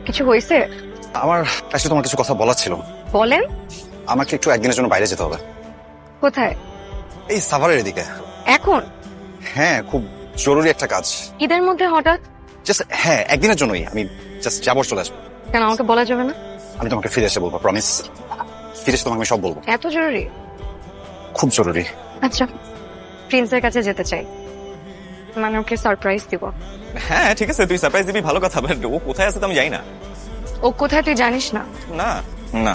কিছু হয়েছে? আমার কাছে তোমার কিছু কথা বলার ছিল। বলেন। আমাকে একটু একদিনের জন্য বাইরে যেতে হবে। কোথায়? এই সাভারের এদিকে। এখন? হ্যাঁ, খুব জরুরি একটা কাজ। ঈদের মধ্যে হঠাৎ? জাস্ট হ্যাঁ, একদিনের জন্যই আমি জাস্ট যাবো, চলে আসবো। কেন আমাকে বলা যাবে না? আমি তোমাকে ফিরে এসে বলবো, প্রমিস। ফিরে এসে তোমাকে আমি সব বলবো। এত জরুরি? খুব জরুরি। আচ্ছা, প্রিন্সের কাছে যেতে চাই, মানে ওকে সারপ্রাইজ দিব। হ্যাঁ ঠিক আছে, তুই সারপ্রাইজ দিবি, ভালো কথা। বাট ও কোথায় আছে তো আমি জানি না। ও কোথায় তুই জানিস না? না না।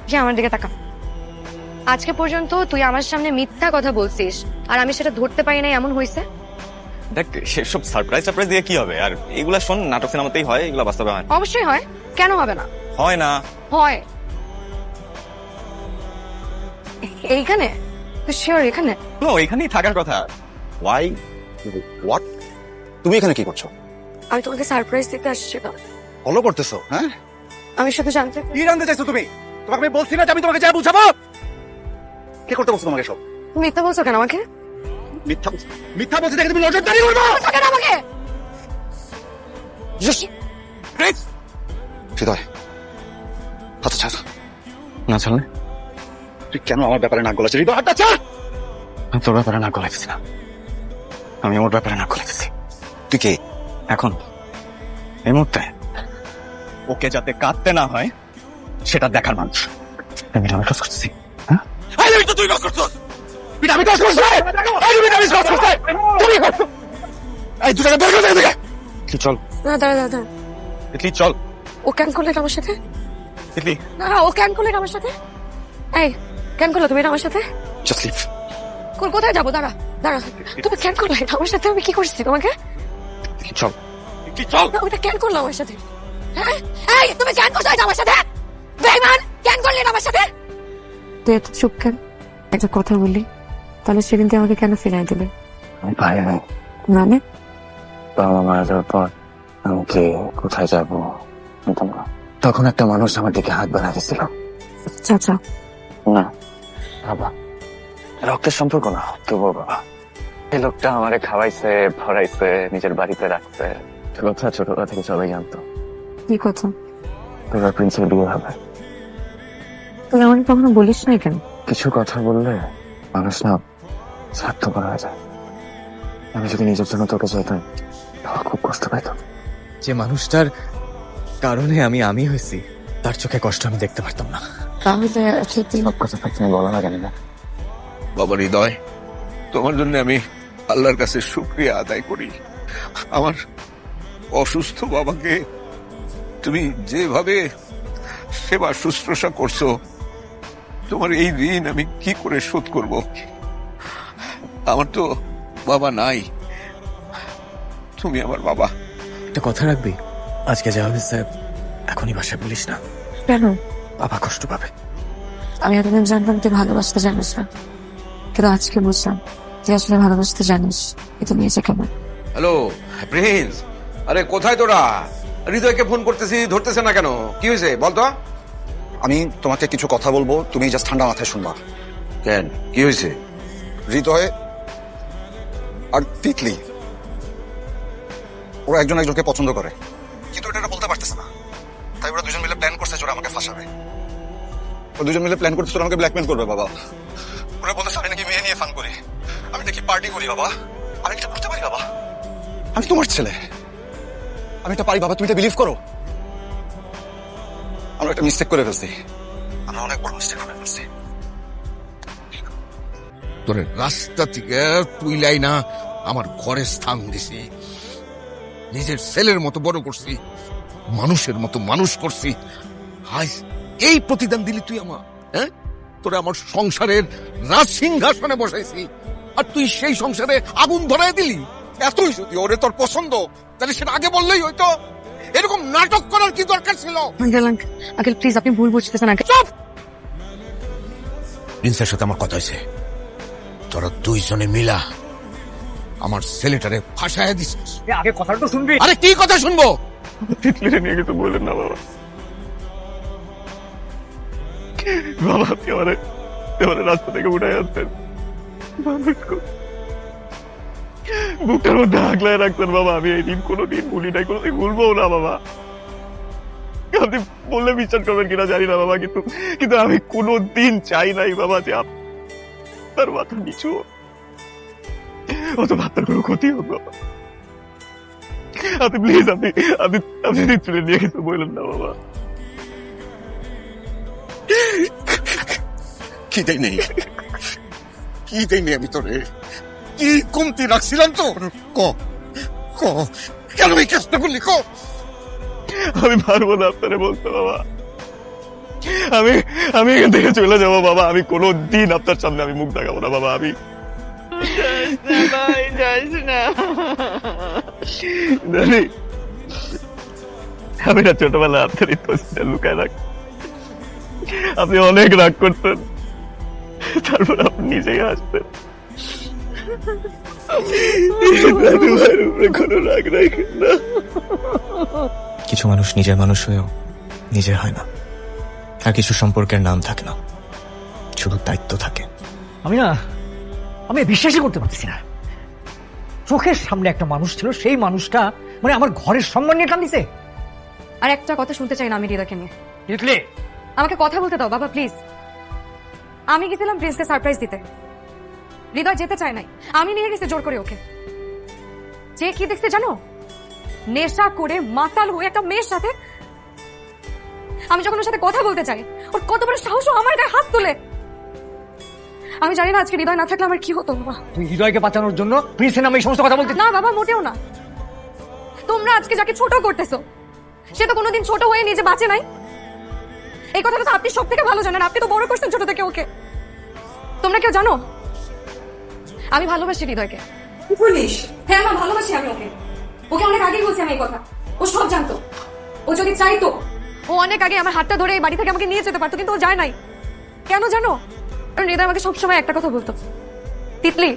যে আমার দিকে তাকা। আজকে পর্যন্ত তুই আমার সামনে মিথ্যা কথা বলছিস, আর আমি সেটা ধরতে পারি নাই, এমন হয়েছে? দেখ সেসব সারপ্রাইজ দিয়ে কি হবে? আর এগুলা শোন, নাটক সিনেমাতেই হয়, এগুলা বাস্তবে হয় না। অবশ্যই হয়, কেন হবে না? হয় না। হয়। এইখানে? তুই শিওর এখানে? নো, এখানেই থাকার কথা। ওয়াই? হোয়াট? তুমি এখানে কি করছো? আমি তোমাকে সারপ্রাইজ দিতে আসছিলাম। ফলো করতেছো? হ্যাঁ, আমি শুধু জানতে কি জানতে চাইছো তুমি? তোমাকে আমি বলছি না যে আমি তোমাকে যা বুঝাবো। কে করতে বলছো তোমাকে সব? তুমি মিথ্যা বলছো কেন আমাকে? মিথ্যা মিথ্যা বলছি দেখে তুমি নজরদারি করবো কেন আমাকে? হৃদয়, হাতটা ছাড়। না ছাড়লে? তুই কেন আমার ব্যাপারে নাক গলাচ্ছিস? হৃদয়, হাতটা ছাড়। আমি তোর ব্যাপারে না গলাইছি না, আমি ওর ব্যাপারে না গলাইছি। তুই কে এখন এই মুহূর্তে ওকে যাতে কাঁদতে না হয় সেটা দেখার মানুষ আমি কাজ করতেছি। হ্যাঁ তুই কাজ করছিস? আমি কাজ করছি। তুমি করছো। এই দুটাকে বের করে দে। চল না, দাঁড়া দাঁড়া দাঁড়া। ইতলি চল। ও কেন করলে এটা আমার সাথে? ইতলি না, ও কেন করলে এটা আমার সাথে? এই, কেন করলে তুমি এটা আমার সাথে? Just leave. কোথায় যাবো? দাঁড়া দাঁড়া। তুমি কেন করলে এটা আমার সাথে? আমি কি করছি তোমাকে? চল। ইতলি চল। না, ওটা কেন করলো আমার সাথে? হ্যাঁ, এই তুমি কেন করছো এটা আমার সাথে? বেঈমান, কেন করলে এটা আমার সাথে? তুই এত চুপ কেন? একটা কথা বলি, তাহলে সেদিন তুই আমাকে কেন ফিরাই দিলে? আমি ভাই নাই। মানে? বাবা মারা যাওয়ার পর আমাকে কোথায় যাবো তখন একটা মানুষ আমার দিকে হাত বাড়াতেছিল। চাচা? না বাবা, রক্তের সম্পর্ক না, তবুও বাবা। এই লোকটা আমারে খাওয়াইছে, ভরাইছে, নিজের বাড়িতে রাখছে। কথা ছোটবেলা থেকে সবাই জানতো। কি কথা? এবার প্রিন্সের বিয়ে হবে। তুই আমাকে কখনো বলিস নাই কেন? কিছু কথা বললে মানুষ না স্বার্থপর হয়ে যায়। আমি যদি নিজের জন্য তোকে চাইতাম তাহলে খুব কষ্ট পাইতাম। যে মানুষটার কারণে আমি হয়েছি, তার চোখে কষ্ট আমি দেখতে পারতাম না। তাহলে সত্যি সব কথা থাকতে বলা লাগে না। বাবা হৃদয়, তোমার জন্য আমি আল্লাহর কাছে শুকরিয়া আদায় করি। আমার অসুস্থ বাবাকে তুমি যেভাবে সেবা শুশ্রূষা করছো, তোমার এই ঋণ আমি কি করে শোধ করব? আমার তো বাবা নাই, তুমি আমার বাবা। একটা কথা রাখবি, আজকে যা হয়েছে এখনই বাসায় বলিস না। কেন? বাবা কষ্ট পাবে। আমি এতদিন জানতাম তুই ভালোবাসতে জানিস না, কিন্তু আজকে বুঝলাম তুই আসলে ভালোবাসতে জানিস। এটা নিয়েছে কেমন? হ্যালো প্রিন্স, আরে কোথায় তোরা? হৃদয়কে ফোন করতেছি, ধরতেছে না কেন? কি হয়েছে বলতো? আমি তোমাকে কিছু কথা বলবো, তুমি জাস্ট ঠান্ডা মাথায় শুনবা। কেন, কি হয়েছে? হৃদয় আর তিতলি ওরা একজন একজনকে পছন্দ করে, কিন্তু এটা বলতে পারতেছে না। তাই ওরা দুজন মিলে প্ল্যান করছে ওরা আমাকে ফাঁসাবে। ওরা দুজন মিলে প্ল্যান করতেছে ওরা আমাকে ব্ল্যাকমেল করবে বাবা। ওরা বলতেছে আমি নাকি মেয়ে নিয়ে ফান করি, আমি নাকি পার্টি করি। বাবা আমি এটা করতে পারি বাবা? আমি তোমার ছেলে, আমি এটা পারি বাবা, তুমি এটা বিলিভ করো। আমরা একটা মিস্টেক করে ফেলছি, আমরা অনেক বড় মিস্টেক করে ফেলছি। তোর রাস্তা থেকে তুইলাই না আমার ঘরে স্থান দিছি, নিজের ছেলের মতো বড় করছি, মানুষের মতো মানুষ করছি। আজ এই প্রতিদান দিলি তুই আমার? হ্যাঁ, তোরা আমার সংসারের রাজ সিংহাসনে বসাইছি, আর তুই সেই সংসারে আগুন ধরাই দিলি। এতই যদি ওরে তোর পছন্দ, তাহলে সেটা আগে বললেই হয়তো। এরকম নাটক করার কি দরকার ছিল? আঙ্কেল প্লিজ, আপনি ভুল বুঝতেছেন। চুপ! প্রিন্সের সাথে আমার কথা হয়েছে, তোরা দুইজনে মিলা আমার ছেলেটারে ফাঁসায় দিছিস। আগে কথাটা তো শুনবি। আরে কি কথা শুনবো? তিতলিরে নিয়ে কিছু বললেন না বাবা। বাবা আপনি আমার রাস্তা থেকে উঠে যাচ্ছেন, বুকটার মধ্যে আগলায় রাখতেন বাবা। আমি এই দিন কোনোদিন ভুলি নাই, কোনোদিন ভুলবো না বাবা। আপনি বললে বিচার করবেন কিনা জানি না বাবা, কিন্তু কিন্তু আমি কোনোদিন চাই নাই বাবা যে আপনার মাথা নিচু হোক, অথবা আপনার কোনো ক্ষতি হোক বাবা। আপনি প্লিজ আপনি আপনি আপনি তুলে নিয়ে কিছু বললেন না বাবা। কি দেই নেই, কি দেই নেই আমি তোরে? কি কমতি রাখছিলাম তোর? ক ক কেন এই কাজটা করলি? ক আমি পারবো না আপনারে বলতে বাবা। আমি আমি এখান থেকে চলে যাবো বাবা। আমি কোনোদিন আপনার সামনে আমি মুখ দেখাবো না বাবা। আমি জানি আমি না ছোটবেলা আপনার এই তসবিটা লুকায় রাখ, আপনি অনেক রাগ করতেন, তারপর আপনি নিজেই আসতেন। দাদু ভাইয়ের উপরে কোনো রাগ রাখেন না। কিছু মানুষ নিজের মানুষ হয়েও নিজের হয় না, আর কিছু সম্পর্কের নাম থাকে না, শুধু দায়িত্ব থাকে। আমি বিশ্বাসই করতে পারতেছি না, চোখের সামনে একটা মানুষ ছিল, সেই মানুষটা মানে আমার ঘরের সম্মান নিয়ে কান্দিছে। আর একটা কথা শুনতে চাই না আমি হৃদয়কে নিয়ে। বুঝলে, আমাকে কথা বলতে দাও বাবা প্লিজ। আমি গেছিলাম প্রিন্সকে সারপ্রাইজ দিতে, হৃদয় যেতে চায় নাই, আমি নিয়ে গেছি জোর করে ওকে। যে কি দেখছে জানো, নেশা করে মাতাল হয়ে একটা মেয়ের সাথে। আমি যখন ওর সাথে কথা বলতে চাই, ওর কত বড় সাহস আমার গায়ে হাত তোলে। আমি জানি না আজকে হৃদয় না থাকলে আমার কি হতো বাবা। তুই হৃদয়কে বাঁচানোর জন্য প্রিন্সের নামে এই সমস্ত কথা বলতে? না বাবা, মোটেও না। তোমরা আজকে যাকে ছোট করতেছো, সে তো কোনোদিন ছোট হয়ে নিজে বাঁচে নাই। এই কথাটা তো আপনি সব থেকে ভালো জানেন, আপনি তো বড় করছেন ছোট থেকে ওকে। তোমরা কেউ জানো আমি ভালোবাসি হৃদয়কে? কি বলিস? হ্যাঁ মা, ভালোবাসি আমি ওকে। ওকে অনেক আগেই বলছি আমি এই কথা, ও সব জানতো। ও যদি চাইতো, ও অনেক আগে আমার হাতটা ধরে এই বাড়ি থেকে আমাকে নিয়ে যেতে পারতো, কিন্তু ও যায় নাই। কেন জানো? কারণ হৃদয় আমাকে সবসময় একটা কথা বলতো, তিতলি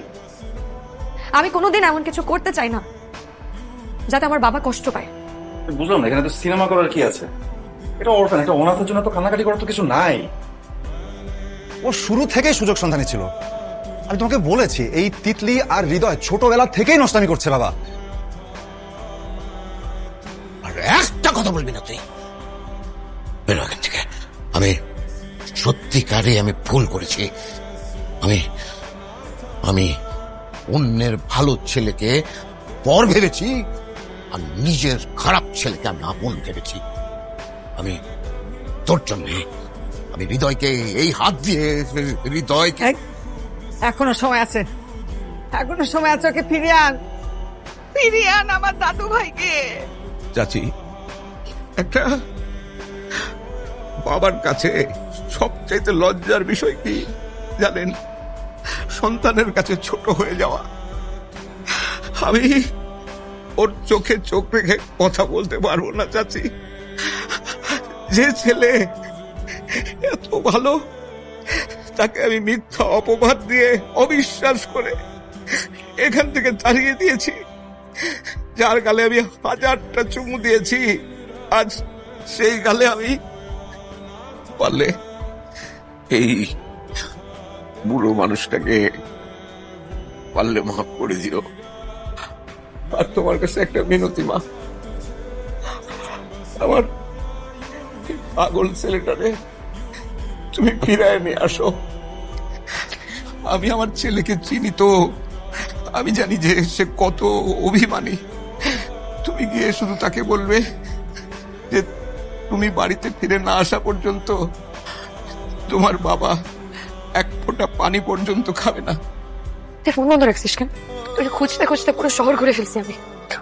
আমি কোনোদিন এমন কিছু করতে চাই না যাতে আমার বাবা কষ্ট পায়। বুঝলাম না, এখানে তো সিনেমা করার কি আছে? এটা অরফান, এটা অনাথের জন্য তো কান্নাকাটি করার তো কিছু নাই। ও শুরু থেকেই সুযোগ সন্ধানী ছিল। আমি তোমাকে বলেছি এই তিতলি আর হৃদয় ছোটবেলা থেকেই নষ্টামি করছে বাবা। আর একটা কথা বলবি না তুই, বেরো এখান থেকে। আমি সত্যিকারে আমি ভুল করেছি। আমি আমি অন্যের ভালো ছেলেকে পর ভেবেছি, আর নিজের খারাপ ছেলেকে আমি আপন ভেবেছি। আমি তোর জন্য আমি হৃদয়কে এই হাত দিয়ে হৃদয়কে এখনো সময় আছে, এখনো সময় আছে, ওকে ফিরিয়ে আন আমার দাদু ভাইকে। চাচি, একটা বাবার কাছে সবচাইতে লজ্জার বিষয় কি জানেন? সন্তানের কাছে ছোট হয়ে যাওয়া। আমি ওর চোখে চোখ রেখে কথা বলতে পারবো না চাচি। যে ছেলে এত ভালো, তাকে আমি মিথ্যা অপবাদ দিয়ে অবিশ্বাস করে এখান থেকে তাড়িয়ে দিয়েছি। যার গালে আমি 1000টা চুমু দিয়েছি, আজ সেই গালে আমি পারলে এই বুড়ো মানুষটাকে পারলে মাফ করে দিও। আর তোমার কাছে একটা মিনতি মা, আমার পাগল ছেলেটারে তুমি ফিরায় নিয়ে আসো। আমি আমার ছেলেকে চিনি তো, আমি জানি যে সে কত অভিমানী। তুমি গিয়ে শুধু তাকে বলবে যে তুমি বাড়িতে ফিরে না আসা পর্যন্ত তোমার বাবা এক ফোঁটা পানি পর্যন্ত খাবে না। তুই ফোন বন্ধ রাখছিস কেন? তোকে খুঁজতে খুঁজতে পুরো শহর ঘুরে ফেলছি আমি।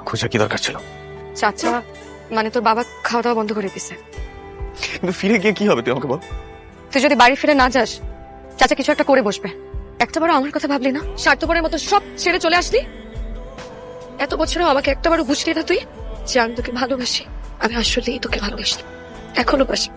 খোঁজা কি দরকার ছিল? চাচা মানে তোর বাবা খাওয়া দাওয়া বন্ধ করে দিছে। কিন্তু ফিরে গিয়ে কি হবে তুই আমাকে বল। তুই যদি বাড়ি ফিরে না যাস, চাচা কিছু একটা করে বসবে। একটা বার আমার কথা ভাবলি না? স্বার্থপরের মতো সব ছেড়ে চলে আসলি। এত বছরেও আমাকে একটাবারও বুঝলি না তুই যে আমি তোকে ভালোবাসি। আমি আসলেই তোকে ভালোবাসি, এখনো বাসি।